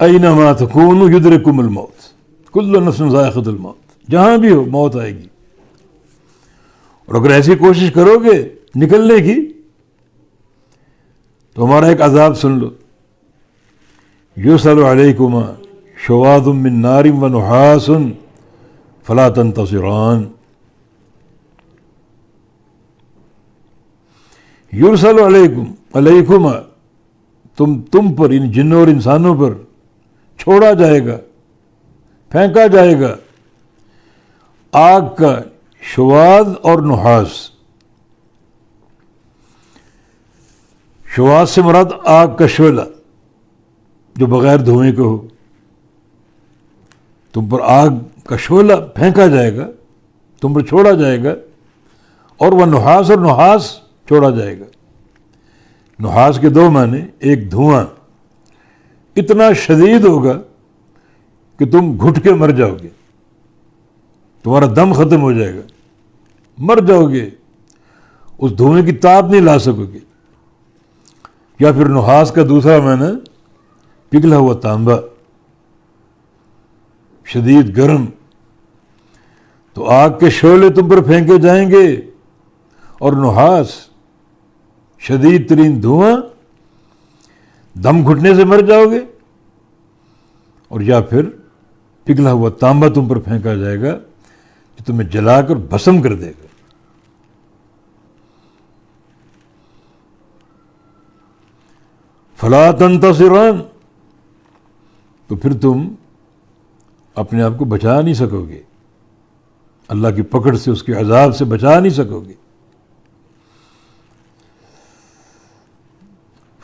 Anima تکونوا یدرککم الموت کل نفس ذائقۃ الموت، جہاں بھی ہو موت آئے گی، اور اگر ایسی کوشش کرو گے نکلنے کی تو ہمارا ایک عذاب سن لو، یرسل علیکما شواظ من نار ونحاس فلا تنتصران، یرسل علیکما تم پر، ان جنوں اور انسانوں پر چھوڑا جائے گا، پھینکا جائے گا آگ کا شواظ اور نحاس۔ شواظ سے مراد آگ کا شعلہ جو بغیر دھوئیں کے ہو، تم پر آگ کا شعلہ پھینکا جائے گا، تم پر چھوڑا جائے گا، اور وہ نحاس، اور نحاس چھوڑا جائے گا۔ نحاس کے دو معنی، ایک دھواں اتنا شدید ہوگا کہ تم گھٹ کے مر جاؤ گے، تمہارا دم ختم ہو جائے گا، مر جاؤ گے، اس دھوئیں کی تاب نہیں لا سکو گے۔ یا پھر نحاس کا دوسرا معنی پگھلا ہوا تانبا، شدید گرم، تو آگ کے شعلے تم پر پھینکے جائیں گے، اور نحاس شدید ترین دھواں، دم گھٹنے سے مر جاؤ گے، اور یا پھر پگھلا ہوا تانبا تم پر پھینکا جائے گا جو تمہیں جلا کر بھسم کر دے گا۔ فلا تنتصران، تو پھر تم اپنے آپ کو بچا نہیں سکو گے، اللہ کی پکڑ سے، اس کے عذاب سے بچا نہیں سکو گے۔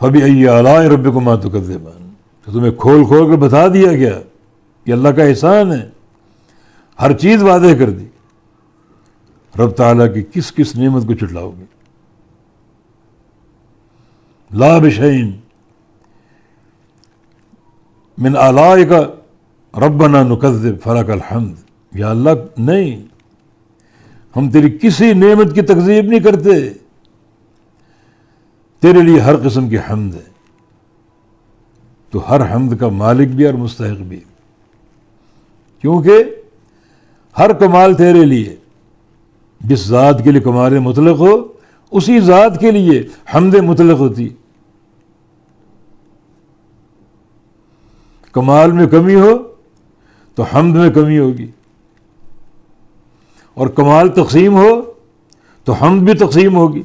فَبِأَيِّ آلَاءِ رَبِّكُمَا تُكَذِّبَانِ، تو تمہیں کھول کھول کر بتا دیا گیا کہ اللہ کا احسان ہے، ہر چیز واضح کر دی، رب تعالیٰ کی کس کس نعمت کو چٹلاؤ گے۔ لا بشیء من آلائک ربنا نکذب فلک الحمد، یا اللہ نہیں، ہم تیری کسی نعمت کی تکذیب نہیں کرتے، تیرے لیے ہر قسم کی حمد ہے، تو ہر حمد کا مالک بھی اور مستحق بھی، کیونکہ ہر کمال تیرے لیے، جس ذات کے لیے کمال مطلق ہو اسی ذات کے لیے حمد مطلق ہوتی۔ کمال میں کمی ہو تو حمد میں کمی ہوگی، اور کمال تقسیم ہو تو حمد بھی تقسیم ہوگی،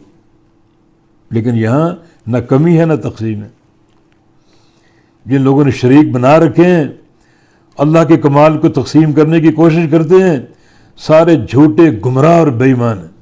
لیکن یہاں نہ کمی ہے نہ تقسیم ہے۔ جن لوگوں نے شریک بنا رکھے ہیں، اللہ کے کمال کو تقسیم کرنے کی کوشش کرتے ہیں، سارے جھوٹے، گمراہ اور بے ایمان ہیں۔